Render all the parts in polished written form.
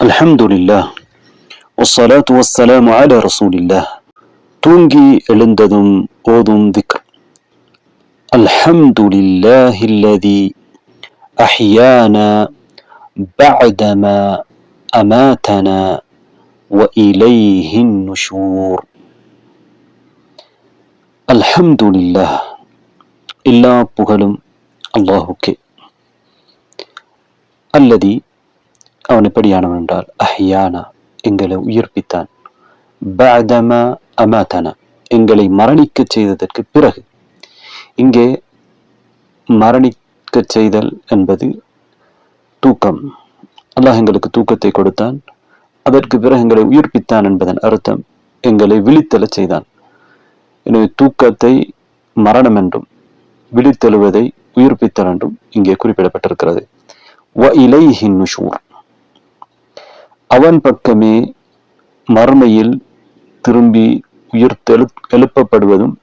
அல்ஹம்துலில்லாஹ் வஸ்ஸலாத்து வஸ்ஸலாமு அலா ரசூலில்லாஹ். தூங்கி எழுந்ததும் ஓதும் திக்ர். அல்ஹம்துலில்லாஹில்லதி அஹ்யானா பஅதமா அமாதனா வ இலைஹின் நுஷூர். அல்ஹம்துலில்லாஹ், எல்லா புகழும் அல்லாஹுக்கே. அல்லதி, அவன் எப்படியானவன் என்றால், அஹ்யானா, எங்களை உயிர்ப்பித்தான், பஅதமா அமாதனா, எங்களை மரணிக்க செய்ததற்கு பிறகு. இங்கே மரணிக்க செய்தல் என்பது தூக்கம். அல்லாஹ் எங்களுக்கு தூக்கத்தை கொடுத்தான், அதற்கு பிறகு எங்களை உயிர்ப்பித்தான் என்பதன் அர்த்தம் எங்களை விழித்தெழச் செய்தான். எனவே தூக்கத்தை மரணம் என்றும் விழித்தெழுவதை உயிர்ப்பித்தல் என்றும் இங்கே குறிப்பிடப்பட்டிருக்கிறது. வ இலைஹின் நுஷூர், அவன் பக்கமே மறுமையில் திரும்பி எழுப்பப்படுவதும்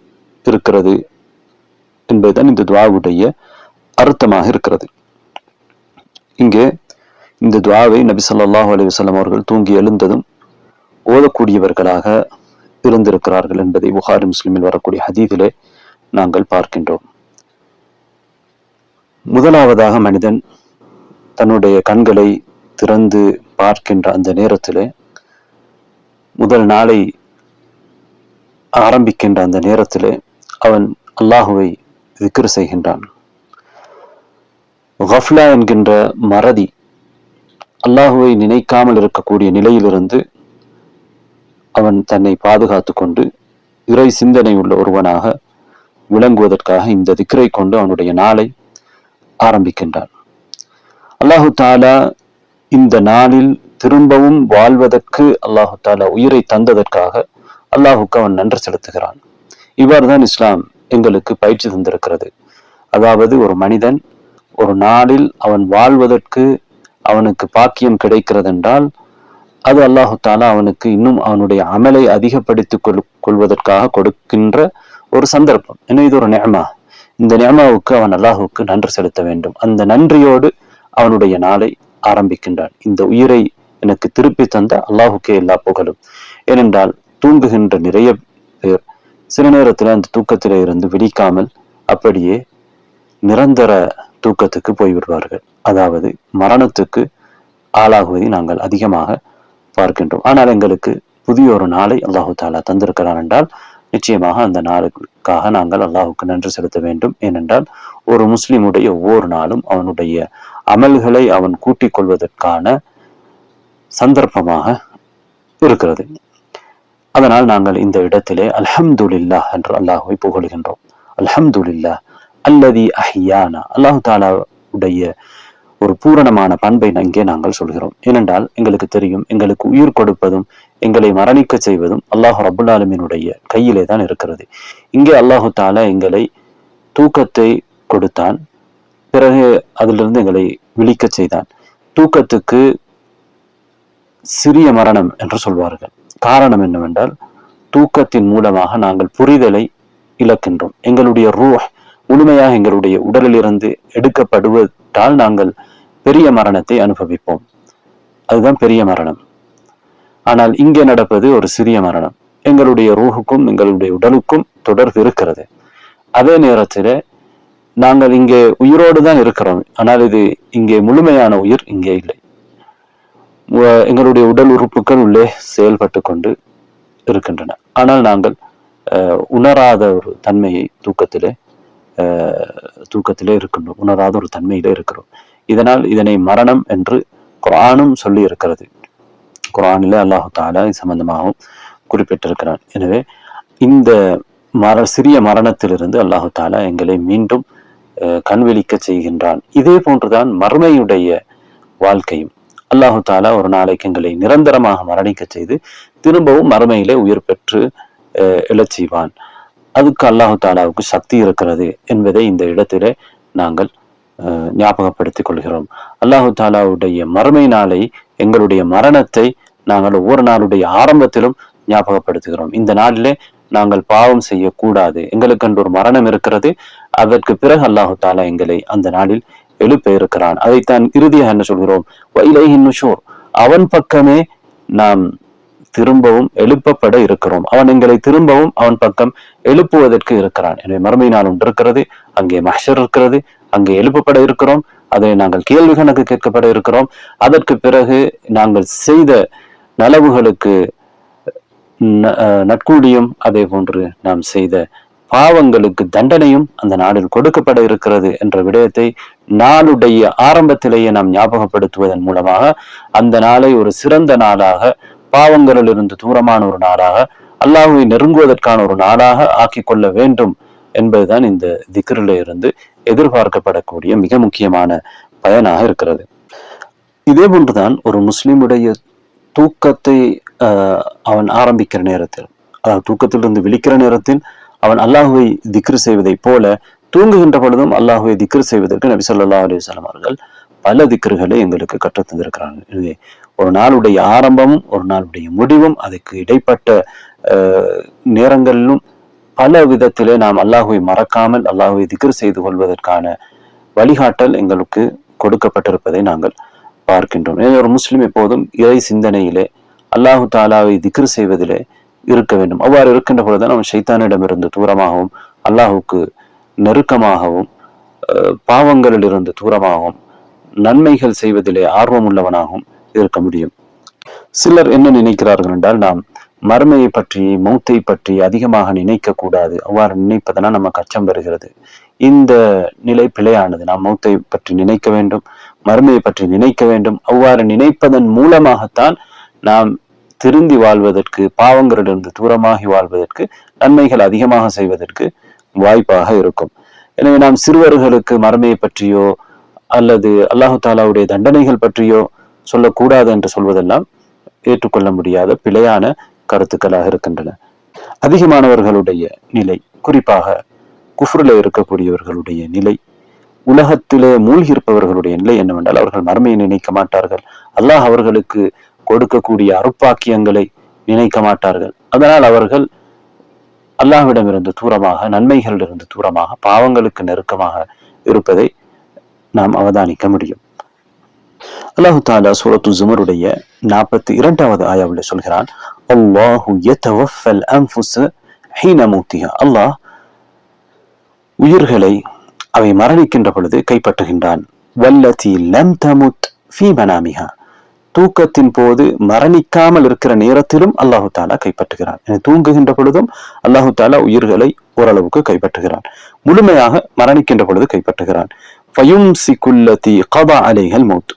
இருக்கிறது என்பதுதான் இந்த துஆவுடைய அர்த்தமாக இருக்கிறது. இங்கே இந்த துஆவை நபி ஸல்லல்லாஹு அலைஹி வஸல்லம் அவர்கள் தூங்கி எழுந்ததும் ஓதக்கூடியவர்களாக இருந்திருக்கிறார்கள் என்பதை புகாரி முஸ்லிமில் வரக்கூடிய ஹதீஸிலே நாங்கள் பார்க்கின்றோம். முதலாவதாக மனிதன் தன்னுடைய கண்களை திறந்து பார்க்கின்ற அந்த நேரத்திலே, முதல் நாளை ஆரம்பிக்கின்ற அந்த நேரத்திலே அவன் அல்லாஹுவை திக்ர் செய்கின்றான். கஃப்லா என்கின்ற மறதி, அல்லாஹுவை நினைக்காமல் இருக்கக்கூடிய நிலையிலிருந்து அவன் தன்னை பாதுகாத்து கொண்டு இறை சிந்தனை உள்ள ஒருவனாக விளங்குவதற்காக இந்த திக்ரை கொண்டு அவனுடைய நாளை ஆரம்பிக்கின்றான். அல்லாஹு தாலா இந்த நாளில் திரும்பவும் வாழ்வதற்கு அல்லாஹு தாலா உயிரை தந்ததற்காக அல்லாஹுக்கு அவன் நன்றி செலுத்துகிறான். இவ்வாறுதான் இஸ்லாம் எங்களுக்கு பயிற்சி தந்திருக்கிறது. அதாவது ஒரு மனிதன் ஒரு நாளில் அவன் வாழ்வதற்கு அவனுக்கு பாக்கியம் கிடைக்கிறது என்றால் அது அல்லாஹு தாலா அவனுக்கு இன்னும் அவனுடைய அமலை அதிகப்படுத்திக் கொள்வதற்காக கொடுக்கின்ற ஒரு சந்தர்ப்பம். ஏன்னா இது ஒரு நிஅமா. இந்த நிஅமாவுக்கு அவன் அல்லாஹுக்கு நன்றி செலுத்த வேண்டும். அந்த நன்றியோடு அவனுடைய நாளை ஆரம்பிக்கின்றான். இந்த உயிரை எனக்கு திருப்பி தந்த அல்லாஹுக்கே எல்லா புகழும். ஏனென்றால் தூங்குகின்ற நிறைய பேர் சில நேரத்தில் அந்த தூக்கத்திலே இருந்து விழிக்காமல் அப்படியே நிரந்தர தூக்கத்துக்கு போய்விடுவார்கள். அதாவது மரணத்துக்கு ஆளாகுவதை நாங்கள் அதிகமாக பார்க்கின்றோம். ஆனால் எங்களுக்கு புதிய ஒரு நாளை அல்லாஹு தாலா தந்திருக்கிறான் என்றால் நிச்சயமாக அந்த நாளுக்காக நாங்கள் அல்லாஹுக்கு நன்றி செலுத்த வேண்டும். ஏனென்றால் ஒரு முஸ்லிமுடைய ஒவ்வொரு நாளும் அவனுடைய அமல்களை அவன் கூட்டிக் கொள்வதற்கான சந்தர்ப்பமாக இருக்கிறது. அதனால் நாங்கள் இந்த இடத்திலே அல்ஹம்துலில்லாஹ் என்று அல்லாஹுவை புகழுகின்றோம். அல்ஹம்துலில்லாஹ் அல்லதி அஹ்யானா, அல்லாஹு தாலாவுடைய ஒரு பூரணமான பண்பை இங்கே நாங்கள் சொல்கிறோம். ஏனென்றால் எங்களுக்கு தெரியும், எங்களுக்கு உயிர் கொடுப்பதும் எங்களை மரணிக்க செய்வதும் அல்லாஹ் ரப்புல் ஆலமீனுடைய கையிலே தான் இருக்கிறது. இங்கே அல்லாஹு தாலா எங்களை தூக்கத்தை கொடுத்தான், பிறகு அதிலிருந்து எங்களை விழிக்க செய்தான். தூக்கத்துக்கு சிறிய மரணம் என்று சொல்வார்கள். காரணம் என்னவென்றால் தூக்கத்தின் மூலமாக நாங்கள் புரிதலை இழக்கின்றோம். எங்களுடைய ரூஹ் முழுமையாக எங்களுடைய உடலிலிருந்து எடுக்கப்படுவதால் நாங்கள் பெரிய மரணத்தை அனுபவிப்போம். அதுதான் பெரிய மரணம். ஆனால் இங்கே நடப்பது ஒரு சிறிய மரணம். எங்களுடைய ரூஹுக்கும் எங்களுடைய உடலுக்கும் தொடர்பு இருக்கிறது. அதே நேரத்தில் நாங்கள் இங்கே உயிரோடு தான் இருக்கிறோம். ஆனால் இது இங்கே முழுமையான உயிர் இங்கே இல்லை. எங்களுடைய உடல் உறுப்புகள் உள்ளே செயல்பட்டு கொண்டு இருக்கின்றன. ஆனால் நாங்கள் உணராத ஒரு தன்மையை தூக்கத்திலே இருக்கின்றோம். உணராத ஒரு தன்மையிலே இருக்கிறோம். இதனால் இதனை மரணம் என்று குர்ஆனும் சொல்லி இருக்கிறது. குர்ஆனிலே அல்லாஹு தாலா இது சம்பந்தமாகவும் குறிப்பிட்டிருக்கிறான். எனவே இந்த சிறிய மரணத்திலிருந்து அல்லாஹு தாலா எங்களை மீண்டும் கண்விழிக்க செய்கின்றான். இதே போன்றுதான் மறுமையுடைய வாழ்க்கையும். அல்லாஹு தாலா ஒரு நாளைக்கு எங்களை நிரந்தரமாக மரணிக்க செய்து திரும்பவும் மறுமையிலே உயிர் பெற்று எழச் செய்வான். அதுக்கு அல்லாஹு தாலாவுக்கு சக்தி இருக்கிறது என்பதை இந்த இடத்திலே நாங்கள் ஞாபகப்படுத்திக் கொள்கிறோம். அல்லாஹு தாலாவுடைய மறுமை நாளை, எங்களுடைய மரணத்தை நாங்கள் ஒவ்வொரு நாளுடைய ஆரம்பத்திலும் ஞாபகப்படுத்துகிறோம். இந்த நாளிலே நாங்கள் பாவம் செய்யக்கூடாது, எங்களுக்கு ஒரு மரணம் இருக்கிறது, அதற்கு பிறகு அல்லாஹு தாலா எங்களை அந்த நாளில் எழுப்ப இருக்கிறான். அதைத்தான் இறுதியாக என்ன சொல்கிறோம், வ இலைஹின் நுஷூர், அவன் பக்கமே நாம் திரும்பவும் எழுப்பப்பட இருக்கிறோம். அவன் எங்களை திரும்பவும் அவன் பக்கம் எழுப்புவதற்கு இருக்கிறான். எனவே மறுமை நாள் ஒன்று இருக்கிறது, அங்கே மஹ்ஷர் இருக்கிறது, அங்கே எழுப்பப்பட இருக்கிறோம். அதை நாங்கள் கேள்வி கணக்கு கேட்கப்பட இருக்கிறோம். அதற்கு பிறகு நாங்கள் செய்த நலவுகளுக்கு நற்கூலியும், அதே போன்று நாம் செய்த பாவங்களுக்கு தண்டனையும் அந்த நாளில் கொடுக்கப்பட இருக்கிறது என்ற விடயத்தை நாளுடைய ஆரம்பத்திலேயே நாம் ஞாபகப்படுத்துவதன் மூலமாக அந்த நாளை ஒரு சிறந்த நாளாக, பாவங்களில் இருந்து தூரமான ஒரு நாளாக, அல்லாஹ்வை நெருங்குவதற்கான ஒரு நாளாக ஆக்கி கொள்ள வேண்டும் என்பதுதான் இந்த திக்ரில இருந்து எதிர்பார்க்கப்படக்கூடிய மிக முக்கியமான பயனாக இருக்கிறது. இதே போன்றுதான் ஒரு முஸ்லிமுடைய தூக்கத்தை அவன் ஆரம்பிக்கிற நேரத்தில், அதாவது தூக்கத்திலிருந்து விழிக்கிற நேரத்தில் அவன் அல்லாஹுவை திக்ரு செய்வதை போல தூங்குகின்ற பொழுதும் அல்லாஹுவை திக்ரு செய்வதற்கு நபி ஸல்லல்லாஹு அலைஹி வஸல்லம் அவர்கள் பல திக்ருகளை எங்களுக்கு கற்றுத் தந்திருக்கிறாங்க. எனவே ஒரு நாளுடைய ஆரம்பமும் ஒரு நாளுடைய முடிவும், அதுக்கு இடைப்பட்ட நேரங்களிலும் பல விதத்திலே நாம் அல்லாஹுவை மறக்காமல் அல்லாஹுவை திக்ரு செய்து கொள்வதற்கான வழிகாட்டல் எங்களுக்கு கொடுக்கப்பட்டிருப்பதை நாங்கள் பார்க்கின்றோம். ஒரு முஸ்லிம் எப்போதும் இறை சிந்தனையிலே அல்லாஹு தாலாவை திக்ரு செய்வதிலே இருக்க வேண்டும். அவ்வாறு இருக்கின்ற பொழுதுதான் அவன் ஷைத்தானிடமிருந்து தூரமாகவும் அல்லாஹுக்கு நெருக்கமாகவும் பாவங்களில் இருந்து தூரமாகவும் நன்மைகள் செய்வதிலே ஆர்வம் உள்ளவனாகவும் இருக்க முடியும். சிலர் என்ன நினைக்கிறார்கள் என்றால், நாம் மறுமையை பற்றி, மௌத்தை பற்றி அதிகமாக நினைக்க கூடாது. அவ்வாறு நினைப்பதனால் நமக்கு அச்சம் வருகிறது. இந்த நிலை பிழையானது. நாம் மௌத்தை பற்றி நினைக்க வேண்டும், மறுமையை பற்றி நினைக்க வேண்டும். அவ்வாறு நினைப்பதன் மூலமாகத்தான் நாம் திருந்தி வாழ்வதற்கு, பாவங்களிலிருந்து தூரமாகி வாழ்வதற்கு, நன்மைகள் அதிகமாக செய்வதற்கு வாய்ப்பாக இருக்கும். எனவே நாம் சிறுவர்களுக்கு மறுமையை பற்றியோ அல்லது அல்லாஹு தாலாவுடைய தண்டனைகள் பற்றியோ சொல்லக்கூடாது என்று சொல்வதெல்லாம் ஏற்றுக்கொள்ள முடியாத பிழையான கருத்துக்களாக இருக்கின்றன. அதிகமானவர்களுடைய நிலை, குறிப்பாக குஃப்ரில் இருக்கக்கூடியவர்களுடைய நிலை, உலகத்திலே மூழ்கி இருப்பவர்களுடைய நிலை என்னவென்றால், அவர்கள் மறுமையை நினைக்க மாட்டார்கள். அல்லாஹ் அவர்களுக்கு கொடுக்கக்கூடிய அருட்பாக்கியங்களை நினைக்க மாட்டார்கள். அதனால் அவர்கள் அல்லாஹ்விடமிருந்து தூரமாக, நன்மைகளிலிருந்து தூரமாக, பாவங்களுக்கு நெருக்கமாக இருப்பதை நாம் அவதானிக்க முடியும். அல்லாஹு தாலா சூரத்து ஸுமருடைய 42வது ஆயாவிலே சொல்கிறான், அல்லாஹு யதவஃபல் அன்ஃபுஸ ஹீன மௌத்திஹா. அல்லாஹ் உயிர்களை அவை மரணிக்கின்ற பொழுது கைப்பற்றுகின்றான். வல்லதி லம் தமுத் ஃபீ மனாமிஹா. தூக்கத்தின் போது மரணிக்காமல் இருக்கிற நேரத்திலும் அல்லாஹு தாலா கைப்பற்றுகிறான். தூங்குகின்ற பொழுதும் அல்லாஹு தாலா உயிர்களை ஓரளவுக்கு கைப்பற்றுகிறான். முழுமையாக மரணிக்கின்ற பொழுது கைப்பற்றுகிறான். ஃபயும்சிகுல்லதி கதா அலைஹல் மௌத்.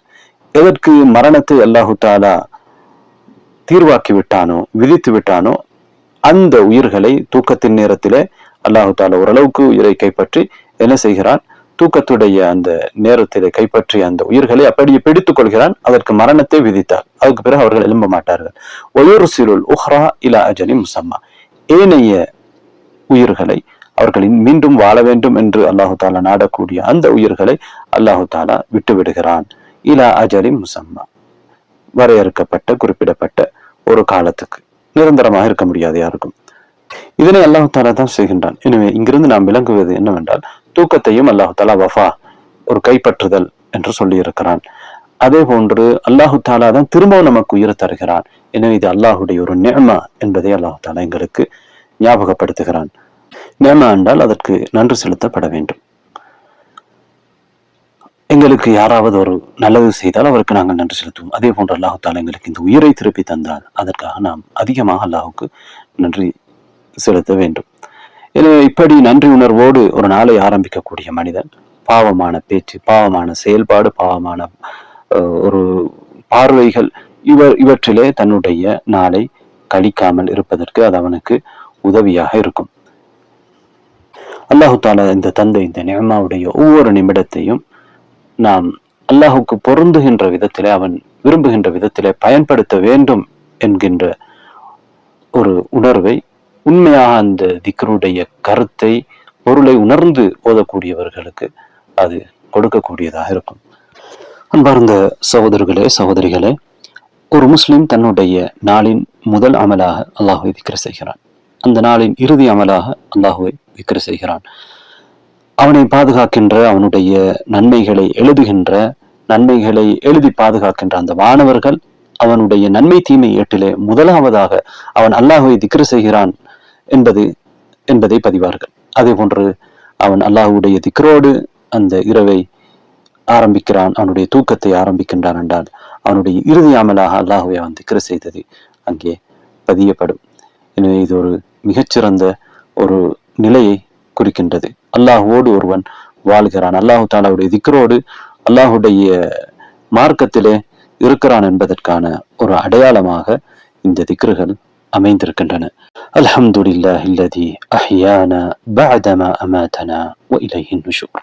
எதற்கு மரணத்தை அல்லாஹு தாலா தீர்வாக்கி விட்டானோ, விதித்து விட்டானோ, அந்த உயிர்களை தூக்கத்தின் நேரத்திலே அல்லாஹு தாலா ஓரளவுக்கு உயிரை கைப்பற்றி என்ன செய்கிறான், தூக்கத்துடைய அந்த நேரத்திலே கைப்பற்றி அந்த உயிர்களை அப்படியே பிடித்துக் கொள்கிறான். அதற்கு மரணத்தை விதித்தார். அதுக்கு பிறகு அவர்கள் எழும்ப மாட்டார்கள். வயுர்சிலுல் உஹ்ரா இலா அஜலி முஸம்மா. ஏனைய உயிர்களை, அவர்களின் மீண்டும் வாழ வேண்டும் என்று அல்லாஹு தாலா நாடக்கூடிய அந்த உயிர்களை அல்லாஹு தாலா விட்டு விடுகிறான். இலா அஜலி முஸம்மா, வரையறுக்கப்பட்ட, குறிப்பிடப்பட்ட ஒரு காலத்துக்கு. நிரந்தரமாக இருக்க முடியாது யாருக்கும். இதனை அல்லாஹு தாலா தான் செய்கின்றான். எனவே இங்கிருந்து நாம் விளங்குவது என்னவென்றால், தூக்கத்தையும் அல்லாஹு தாலா வஃபா, ஒரு கைப்பற்றுதல் என்று சொல்லி இருக்கிறான். அதே போன்று அல்லாஹு தாலா தான் திரும்பவும் நமக்கு உயிர் தருகிறான். எனவே இது அல்லாஹுடைய ஒரு நிஅமா என்பதை அல்லாஹு தாலா எங்களுக்கு ஞாபகப்படுத்துகிறான். நிஅமா என்றால் அதற்கு நன்றி செலுத்தப்பட வேண்டும். எங்களுக்கு யாராவது ஒரு நல்லது செய்தால் அவருக்கு நாங்கள் நன்றி செலுத்துவோம். அதே போன்று அல்லாஹு தாலா எங்களுக்கு இந்த உயிரை திருப்பி தந்தால் அதற்காக நாம் அதிகமாக அல்லாஹுக்கு நன்றி செலுத்த வேண்டும். எனவே இப்படி நன்றி உணர்வோடு ஒரு நாளை ஆரம்பிக்கக்கூடிய மனிதன் பாவமான பேச்சு, பாவமான செயல்பாடு, பாவமான ஒரு பார்வைகள், இவற்றிலே தன்னுடைய நாளை கழிக்காமல் இருப்பதற்கு அது அவனுக்கு உதவியாக இருக்கும். அல்லாஹு தாலா இந்த தந்தை இந்த நிஅமாவுடைய ஒவ்வொரு நிமிடத்தையும் நாம் அல்லாஹுக்கு பொருந்துகின்ற விதத்திலே, அவன் விரும்புகின்ற விதத்திலே பயன்படுத்த வேண்டும் என்கின்ற ஒரு உணர்வை, உண்மையாக அந்த திக்ருடைய கருத்தை, பொருளை உணர்ந்து ஓதக்கூடியவர்களுக்கு அது கொடுக்கக்கூடியதாக இருக்கும். அன்பார்ந்த சகோதரர்களே, சகோதரிகளே, ஒரு முஸ்லிம் தன்னுடைய நாளின் முதல் அமலாக அல்லாஹுவை திக்ர் செய்கிறான். அந்த நாளின் இறுதி அமலாக அல்லாஹுவை திக்ர் செய்கிறான். அவனை பாதுகாக்கின்ற, அவனுடைய நன்மைகளை எழுதுகின்ற, நன்மைகளை எழுதி பாதுகாக்கின்ற அந்த வானவர்கள் அவனுடைய நன்மை தீமை ஏட்டிலே முதலாவதாக அவன் அல்லாஹுவை திக்ரு செய்கிறான் என்பதை பதிவார்கள். அதே போன்று அவன் அல்லாஹுடைய திக்ரோடு அந்த இரவை ஆரம்பிக்கிறான், அவனுடைய தூக்கத்தை ஆரம்பிக்கின்றான் என்றால் அவனுடைய இறுதி அமலாக அல்லாஹுவை அவன் திக்ரு செய்தது அங்கே பதியப்படும். எனவே இது ஒரு மிகச்சிறந்த ஒரு நிலையை குறிக்கின்றது. அல்லாஹுவோடு ஒருவன் வாழ்கிறான், அல்லாஹு தாலாவுடைய திக்ரோடு அல்லாஹுடைய மார்க்கத்திலே இருக்கிறான் என்பதற்கான ஒரு அடையாளமாக இந்த திக்ருகள் அமைந்திருக்கின்றன. அல்ஹம்துலில்லாஹி அல்லதி அஹ்யானா பஅதமா அமாதனா வ இலைஹின் நுஷூர்.